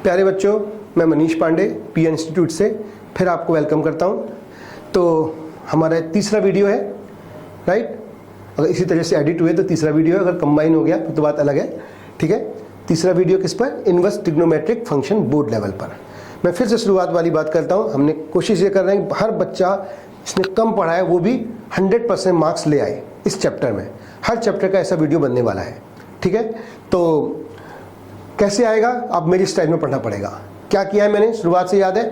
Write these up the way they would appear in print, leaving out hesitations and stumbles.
प्यारे बच्चों, मैं मनीष पांडे पी इंस्टीट्यूट से फिर आपको वेलकम करता हूं। तो हमारा तीसरा वीडियो है, राइट। अगर इसी तरह से एडिट हुए तो तीसरा वीडियो है, अगर कंबाइन हो गया तो बात अलग है, ठीक है। तीसरा वीडियो किस पर? Inverse trigonometric function board level पर। मैं फिर से शुरुआत वाली बात करता हूं। हमने कोशिश ये कर रहे हैं कि हर बच्चा जिसने कम पढ़ा है वो भी 100% मार्क्स ले आए इस चैप्टर में। हर चैप्टर का ऐसा वीडियो बनने वाला है, ठीक है। तो कैसे आएगा? आप मेरी स्टाइल में पढ़ना पड़ेगा। क्या किया है मैंने शुरुआत से याद है?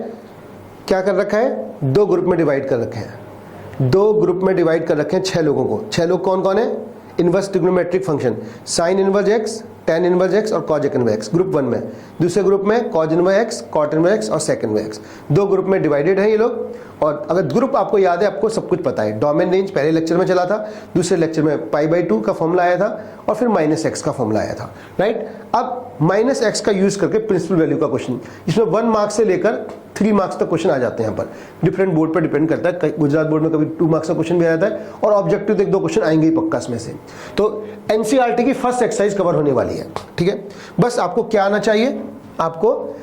क्या कर रखा है? 2 ग्रुप में डिवाइड कर रखे हैं। 2 ग्रुप में डिवाइड कर रखे हैं 6 लोगों को। 6 लोग कौन कौन है? Inverse trigonometric function, sine inverse x, tan inverse x और कॉजेक इनवर्स एक्स ग्रुप 1 में। दूसरे ग्रुप में cos inverse x, cot inverse x और सेक इनवर्स एक्स। 2 ग्रुप में डिवाइडेड है ये लोग। और अगर ग्रुप आपको याद है, आपको सब कुछ पता है। डोमेन रेंज पहले लेक्चर में चला था, दूसरे लेक्चर में π/2 का फॉर्मूला आया था और फिर -x का फॉर्मूला आया था, राइट। अब -x का यूज करके प्रिंसिपल वैल्यू का क्वेश्चन, इसमें 1 मार्क्स से लेकर 3 मार्क्स तक क्वेश्चन आ जाते हैं। यहाँ पर डिफरेंट बोर्ड पर डिपेंड करता है। गुजरात बोर्ड में कभी 2 मार्क्स का क्वेश्चन भी आ जाता है और ऑब्जेक्टिव तो 1-2 क्वेश्चन आएंगे ही पक्का इसमें से। तो एनसीईआरटी की फर्स्ट एक्सरसाइज कवर होने वाली है, ठीक है। बस आपको क्या आना चाहिए? आपको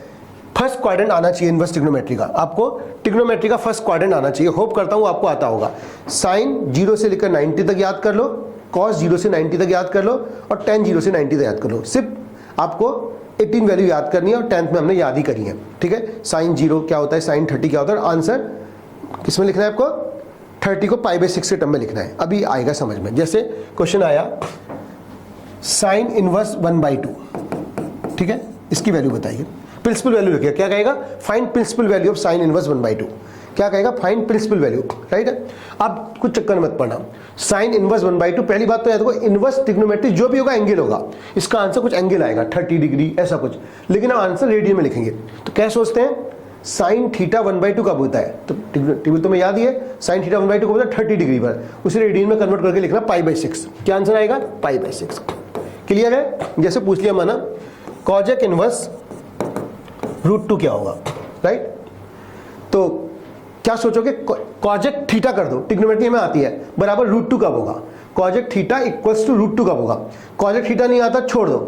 फर्स्ट क्वाड्रेंट आना चाहिए इनवर्स ट्रिग्नोमेट्री का। आपको ट्रिग्नोमेट्री का फर्स्ट क्वाड्रेंट आना चाहिए। होप करता हूं आपको आता होगा। साइन 0 से लेकर 90 तक याद कर लो, कॉस 0 से 90 तक याद कर लो और tan 0 से 90 तक याद कर लो। सिर्फ आपको 18 वैल्यू याद करनी है और 10th में हमने याद ही करी है, ठीक है। साइन 0 क्या होता है, साइन 30 क्या होता है, आंसर किसमें लिखना है आपको? 30 को π/6 के टर्म में लिखना है। अभी आएगा समझ में। जैसे क्वेश्चन आया साइन इनवर्स 1/2, ठीक है। इसकी वैल्यू बताइए। प्रिंसिपल वैल्यू लिखिए। क्या कहेगा? Find principal value of sine inverse 1/2। क्या कहेगा? फाइंड प्रिंसिपल वैल्यू, राइट है। अब कुछ चक्कर मत पड़ना। साइन इनवर्स 1/2, पहली बात तो याद रखो, इनवर्स ट्रिग्नोमेट्री जो भी होगा एंगल होगा। इसका आंसर कुछ एंगल आएगा, 30 डिग्री ऐसा कुछ, लेकिन हम आंसर रेडियन में लिखेंगे। तो क्या सोचते हैं? साइन थीटा 1/2 कब होता है? तो टेबल तुम्हें याद ही है। साइन थीटा 1/2 कब होता है? 30 डिग्री पर। उसे रेडियन में कन्वर्ट करके लिखना π/6। क्या आंसर आएगा? π/6। क्लियर है? जैसे पूछ लिया माना कॉजेक इनवर्स √2 क्या होगा, राइट। तो क्या सोचोगे? कॉजेक थीटा कर दो, ट्रिग्नोमेट्री में आती है, बराबर √2 कब होगा? कॉजेक थीटा इक्वल्स टू √2 कब होगा? कॉजेक थीटा नहीं आता, छोड़ दो,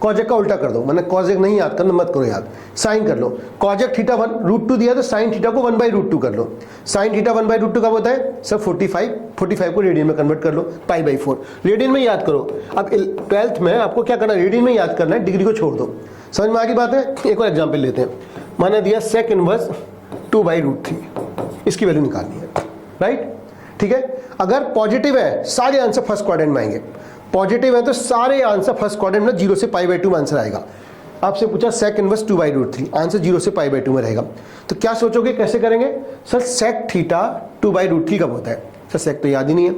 कॉजेक का उल्टा कर दो। मैंने कॉजेक नहीं याद करना, मत करो याद, साइन कर लो। कॉजेक थीटा √2 दिया तो साइन थीटा को 1/√2 कर लो। साइन थीटा 1/√2 कब होता है? सर 45 को रेडियन में कन्वर्ट कर लो, π/4 रेडियन में याद करो। अब 12th में आपको क्या करना है? रेडियन में याद करना है, डिग्री को छोड़ दो। समझ में आ गई बात है? एक और एग्जाम्पल लेते हैं। माना दिया सेक इनवर्स 2/√3, इसकी वैल्यू निकालनी है, राइट, ठीक है। अगर पॉजिटिव है सारे आंसर फर्स्ट क्वाड्रेंट में आएंगे। पॉजिटिव है तो सारे आंसर फर्स्ट क्वाड्रेंट में 0 से π/2 में आंसर आएगा। आपसे पूछा सेक इनवर्स 2/√3, आंसर 0 से π/2 में रहेगा। तो क्या सोचोगे कैसे करेंगे? सर सेक थीटा 2/√3 कब होता है? सर सेक तो याद ही नहीं है।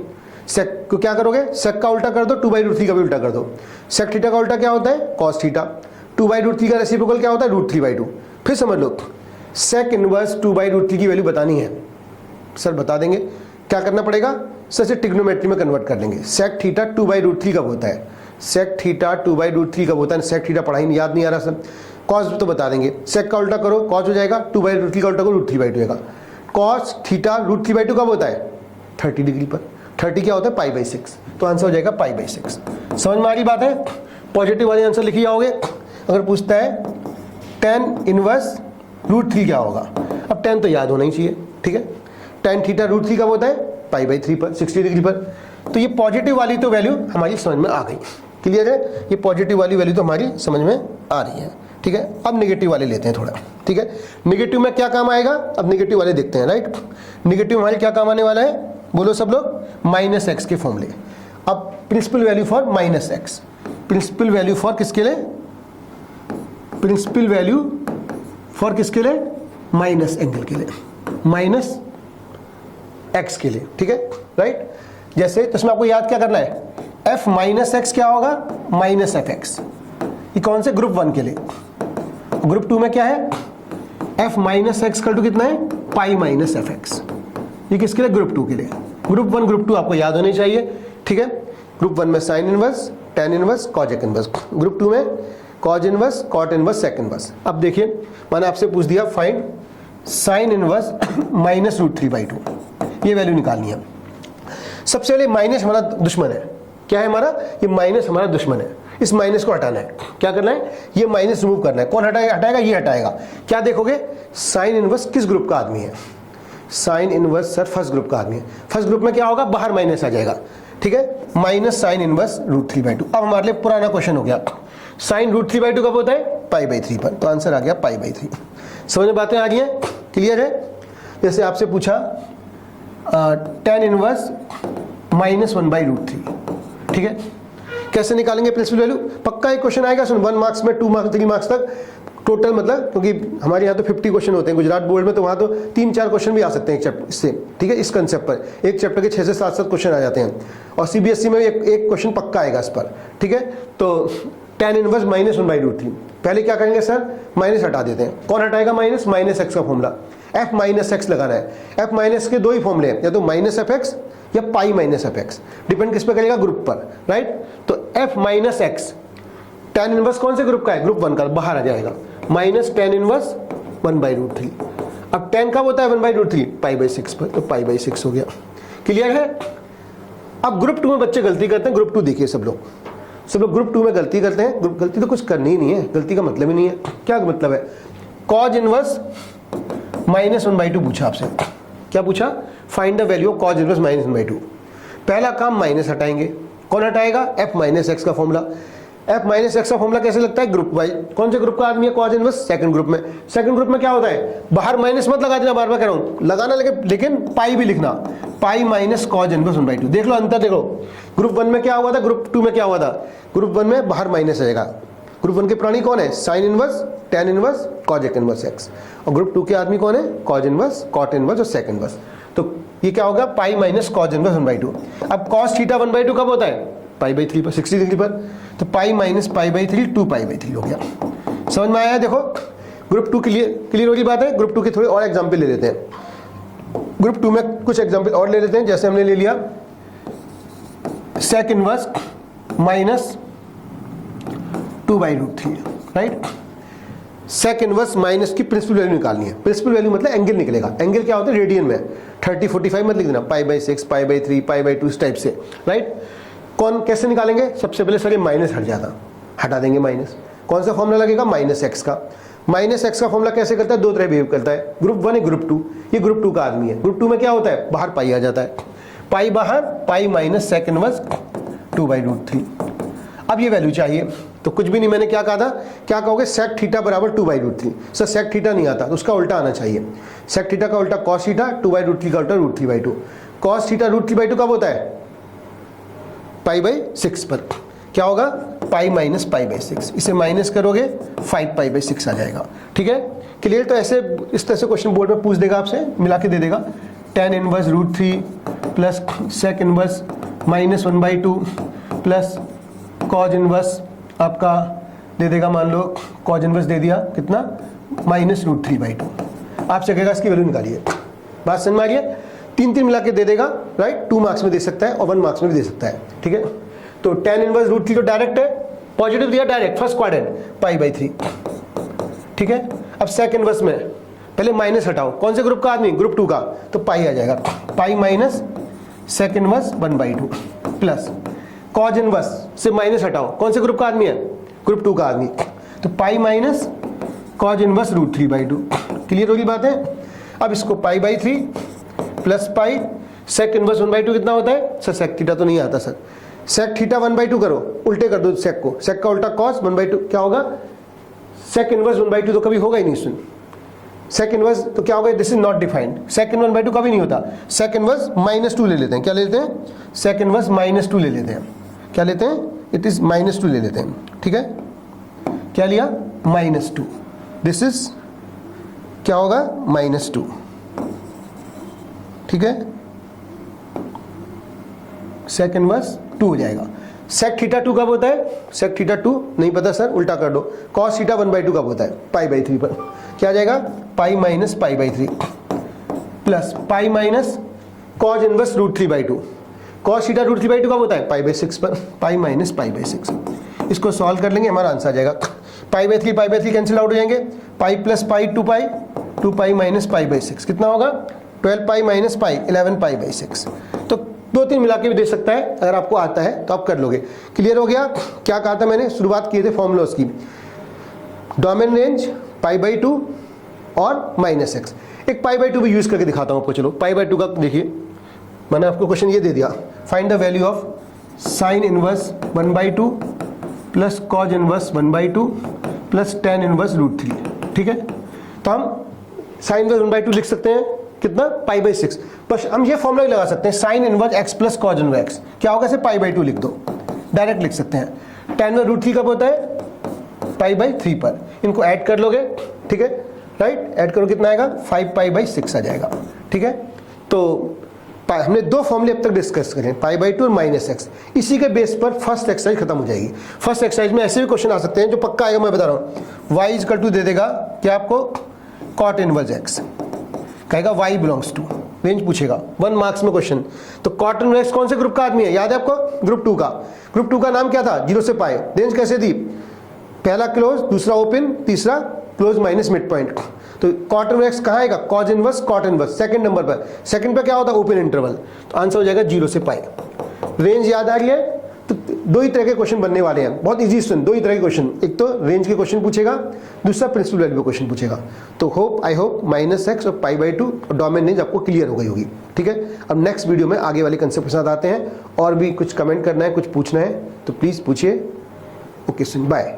सेक को क्या करोगे? सेक का उल्टा कर दो, 2/√3 का भी उल्टा कर दो। सेक थीटा का उल्टा क्या होता है? Cos theta. 2/√3 का रेसिप्रोकल क्या होता है? √3/2। फिर समझ लो, सेक इनवर्स 2/√3 की वैल्यू बतानी है। सर बता देंगे। क्या करना पड़ेगा? सर से ट्रिग्नोमेट्री में कन्वर्ट कर लेंगे। सेक थीटा 2/√3 कब होता है? सेक थीटा 2/√3 कब होता है? सेक थीटा पढ़ाई नहीं, याद नहीं आ रहा सर। कॉस तो बता देंगे। सेक का उल्टा करो, कॉस हो जाएगा। 2/√3 का उल्टा करो, √3/2 होगा। कॉस थीटा √3/2 कब होता है? 30 डिग्री पर। 30 क्या होता है? π/6। तो आंसर हो जाएगा π/6। समझ में आ रही बात है? पॉजिटिव वाले आंसर लिखी जाओगे। अगर पूछता है tan इनवर्स √3 क्या होगा? अब tan तो याद होना ही चाहिए, ठीक है। tan थीटा √3 कब होता है? π/3 पर, 60 डिग्री पर। तो ये पॉजिटिव वाली तो वैल्यू हमारी समझ में आ गई। क्लियर है? ये पॉजिटिव वाली वैल्यू तो हमारी समझ में आ रही है, ठीक है। अब नेगेटिव वाले लेते हैं थोड़ा, ठीक है। नेगेटिव में क्या काम आएगा? अब नेगेटिव वाले देखते हैं, राइट। नेगेटिव हमारे क्या काम आने वाला है? बोलो सब लोग, -x के फॉर्मूले। अब principal value for -x, principal value for किसके लिए? प्रिंसिपल वैल्यू फॉर किसके लिए? माइनस एंगल के लिए, -x के लिए, ठीक है, राइट। जैसे तो इसमें आपको याद क्या करना है? f - x क्या होगा? -fx। ये कौन से? ग्रुप 1 के लिए। ग्रुप 2 में क्या है? f - x कल टू कितना है? π-fx। ये किसके लिए? ग्रुप 2 के लिए। ग्रुप 1 ग्रुप 2 आपको याद होने चाहिए, ठीक है। ग्रुप 1 में sine inverse, tan inverse, cosec inverse. Group 2 में cos inverse, cot inverse, sec inverse. अब देखिए, मैंने आपसे पूछ दिया फाइंड साइन इनवर्स -√3/2, ये वैल्यू निकालनी है। सबसे पहले माइनस हमारा दुश्मन है। क्या है हमारा? ये माइनस हमारा दुश्मन है। इस माइनस को हटाना है। क्या करना है? ये माइनस रिमूव करना है। कौन हटाएगा? ये हटाएगा। क्या देखोगे? साइन इनवर्स किस ग्रुप का आदमी है? Sine inverse sir first group का आदमी है। फर्स्ट ग्रुप में क्या होगा? बाहर माइनस आ जाएगा, ठीक है, माइनस साइन इनवर्स √3/2। अब हमारे लिए पुराना क्वेश्चन हो गया, साइन √3/2 कब होता है? π/3 पर। तो आंसर आ गया π/3। समझ में बातें आ रही हैं? क्लियर है? जैसे आपसे पूछा tan इनवर्स -1/√3, ठीक है, कैसे निकालेंगे प्रिंसिपल वैल्यू? पक्का एक क्वेश्चन आएगा, सुन 1 मार्क्स में, 2 मार्क्स, 3 मार्क्स तक टोटल, मतलब क्योंकि हमारे यहाँ तो 50 क्वेश्चन होते हैं, गुजरात बोर्ड में तो वहाँ तो 3-4 क्वेश्चन भी आ सकते हैं एक चैप्टर से, ठीक है, इस कंसेप्ट पर एक चैप्टर के 6 से 7 क्वेश्चन आ जाते हैं। और सीबीएसई में एक क्वेश्चन पक्का आएगा इस पर, ठीक है। तो tan इनवर्स -1/√3, पहले क्या करेंगे सर? माइनस हटा देते हैं। कौन हटाएगा माइनस? -x का फॉर्मूला, f - x लगाना है। f- के दो ही फॉर्मूले हैं, या तो -fx या π-fx, डिपेंड किस पे करेगा? ग्रुप पर, राइट। तो f - x tan इनवर्स कौन से ग्रुप का है? ग्रुप 1 का, बाहर आ जाएगा, माइनस tan इनवर्स 1/√3। अब tan कब होता है 1/√3? π/6 पर, तो π/6 हो गया। क्लियर है? अब ग्रुप 2 में बच्चे गलती करते हैं। ग्रुप 2 देखिए, सब लोग ग्रुप 2 में गलती करते हैं। गलती तो कुछ करनी ही नहीं है, गलती का मतलब ही नहीं है। क्या मतलब है? cos इनवर्स -1/2 पूछा आपसे। क्या पूछा? Find the value of cos inverse -1/2। पहला काम माइनस हटाएंगे। कौन हटाएगा? f - x का फॉर्मूला। f - x का फॉर्मूला कैसे लगता है? Group wise. कौन से ग्रुप का आदमी है cos इनवर्स? सेकंड ग्रुप में। सेकंड ग्रुप में क्या होता है? बाहर माइनस मत लगा देना, बार बार कह रहा हूं, लगाना लेकिन पाई भी लिखना, पाई माइनस cos इनवर्स 1/2। देख लो अंतर, देखो ग्रुप 1 में क्या हुआ था, ग्रुप 2 में क्या हुआ था। ग्रुप 1 में बाहर माइनस आएगा। ग्रुप 1 के प्राणी कौन है? Sign inverse, tan inverse, cos inverse x। और ग्रुप 2 के आदमी कौन है? cos इनवर्स, cot इनवर्स और sec इनवर्स। तो ये क्या होगा? Pi minus cos inverse 1/2। अब cos थीटा 1/2 कब होता है? π/3 पर, 60 डिग्री पर। तो पाई माइनस π/3 2π/3 हो गया। समझ में आया है? देखो ग्रुप 2 क्लियर हो गई बात है। ग्रुप 2 के थोड़े और एग्जाम्पल ले लेते हैं। ग्रुप 2 में कुछ एग्जाम्पल और ले लेते हैं। जैसे हमने ले लिया sec inverse minus 2/√3, right. sec inverse minus की प्रिंसिपल वैल्यू निकालनी है। प्रिंसिपल वैल्यू मतलब एंगल निकलेगा। एंगल क्या होता है? रेडियन में 30, 45 मत लिख देना, π/6, π/3, π/2 इस टाइप से, राइट। कौन कैसे निकालेंगे? सबसे पहले सर ये माइनस हटा देंगे माइनस। कौन सा फॉर्मूला लगेगा? -x का। -x का फॉर्मूला कैसे करता है? दो तरह बिहेव करता है, ग्रुप 1 है ग्रुप 2। ये ग्रुप 2 का आदमी है। ग्रुप 2 में क्या होता है? बाहर पाई आ जाता है, पाई बाहर, पाई माइनस sec इनवर्स 2/√3। अब ये वैल्यू चाहिए, तो कुछ भी नहीं, मैंने क्या कहा था? क्या कहोगे? sec थीटा बराबर 2/√3। सर sec थीटा नहीं आता, तो उसका उल्टा आना चाहिए। sec थीटा का उल्टा cos थीटा, 2/√3 का उल्टा √3/2। cos थीटा √3/2 कब होता है? π/6 पर। क्या होगा? Pi minus π/6। इसे माइनस करोगे 5π/6 आ जाएगा, ठीक है। क्लियर? तो ऐसे इस तरह से क्वेश्चन बोर्ड में पूछ देगा, आपसे मिला के दे देगा। tan inverse √3 plus sec inverse -1/2 plus cos inverse आपका दे देगा, मान लो cos इनवर्स दे दिया कितना? -√3/2। आपसे कहेगा इसकी वैल्यू निकालिए। बात समझ में आ रही है? 3 मिला के दे देगा, राइट। 2 मार्क्स में दे सकता है और 1 मार्क्स में भी दे सकता है, ठीक है। तो tan इनवर्स √3 तो डायरेक्ट है, पॉजिटिव दिया डायरेक्ट, फर्स्ट क्वाड्रेंट, π/3, ठीक है। अब sec इनवर्स में पहले माइनस हटाओ। कौन से ग्रुप का आदमी? ग्रुप 2 का, तो पाई आ जाएगा, pi minus sec inverse 1/2 plus cos inverse से माइनस हटाओ। कौन से ग्रुप का आदमी है? ग्रुप 2 का आदमी, तो पाई माइनस cos इनवर्स √3/2। क्लियर होगी बात है? अब इसको π/3 प्लस पाई sec इनवर्स 1/2 कितना होता है? सर sec थीटा तो नहीं आता सर। sec थीटा 1/2 करो, उल्टे कर दो sec को, sec का उल्टा cos 1/2 क्या होगा? sec इनवर्स 1/2 तो कभी होगा ही नहीं। सुन, sec इनवर्स तो क्या होगा? This is not defined. sec inverse 1/2 कभी नहीं होता। sec इनवर्स -2 ले लेते हैं। क्या ले लेते हैं? sec इनवर्स -2 ले लेते हैं। क्या लेते हैं? इट इज -2 ले लेते हैं, ठीक है। क्या लिया? -2। दिस इज क्या होगा? -2, ठीक है। sec इनवर्स 2 हो जाएगा। sec थीटा 2 कब होता है? sec थीटा 2 नहीं पता सर, उल्टा कर दो। cos थीटा 1/2 कब होता है? π/3 पर। क्या आ जाएगा? Pi minus π/3 plus pi minus cos inverse √3/2। cos theta √3/2 कब होता है? π/6 पर, पाई माइनस π/6। इसको सॉल्व कर लेंगे, हमारा आंसर आ जाएगा π/3 कैंसिल आउट हो जाएंगे। पाई प्लस पाई 2 पाई माइनस π/6 कितना होगा? 12 पाई माइनस पाई 11 π/6। तो 2-3 मिला के भी दे सकता है, अगर आपको आता है तो आप कर लोगे। क्लियर हो गया? क्या कहा था मैंने, शुरुआत किए थे फॉर्मूलाज की, डोमेन रेंज π/2 और -x। एक π/2 भी यूज करके दिखाता हूं आपको। चलो π/2 का देखिए, मैंने आपको क्वेश्चन ये दे दिया, find the value of sine inverse 1/2 plus cos inverse 1/2 plus tan inverse √3। ठीक है, तो हम साइन इनवर्स 1/2 लिख सकते हैं कितना, π/6। बस हम ये फॉर्मूला भी लगा सकते हैं, sine inverse x plus cos inverse x क्या होगा, ऐसे π/2 लिख दो, डायरेक्ट लिख सकते हैं। tan इनवर्स √3 कब होता है, π/3 पर। इनको ऐड कर लोगे, ठीक है, राइट, ऐड करो कितना आएगा, 5π/6 आ जाएगा। ठीक है, तो हमने 2 फॉर्मूले अब तक डिस्कस करें, π/2 और -x। इसी के बेस पर फर्स्ट एक्सरसाइज खत्म हो जाएगी। फर्स्ट एक्सरसाइज में ऐसे भी क्वेश्चन आ सकते हैं जो पक्का आएगा, मैं बता रहा हूं। y = दे देगा क्या आपको, cot इनवर्स x, कहेगा y बिलोंग्स टू, रेंज पूछेगा 1 मार्क्स में क्वेश्चन। तो cot इनवर्स x कौन से ग्रुप का आदमी है, याद है आपको, ग्रुप 2 का। ग्रुप 2 का नाम क्या था, 0 से पाई। रेंज कैसे दी, पहला क्लोज, दूसरा ओपन, तीसरा क्लोज माइनस मिड पॉइंट। तो cot इनवर्स कहाँ आएगा, cos inverse cot inverse second number पर। सेकंड पे क्या होता है, ओपन इंटरवल। तो आंसर हो जाएगा 0 से पाई। रेंज याद आ रही है? तो 2 ही तरह के क्वेश्चन बनने वाले हैं, बहुत इजी सुन, 2 ही तरह के क्वेश्चन, एक तो रेंज के क्वेश्चन पूछेगा, दूसरा प्रिंसिपल वैल्यू क्वेश्चन पूछेगा। तो आई होप -x और π/2 और डोमेन रेंज आपको क्लियर हो गई होगी। ठीक है, अब नेक्स्ट वीडियो में आगे वाले कंसेप्ट के साथ आते हैं। और भी कुछ कमेंट करना है, कुछ पूछना है तो प्लीज पूछिए। ओके, सुन, बाय।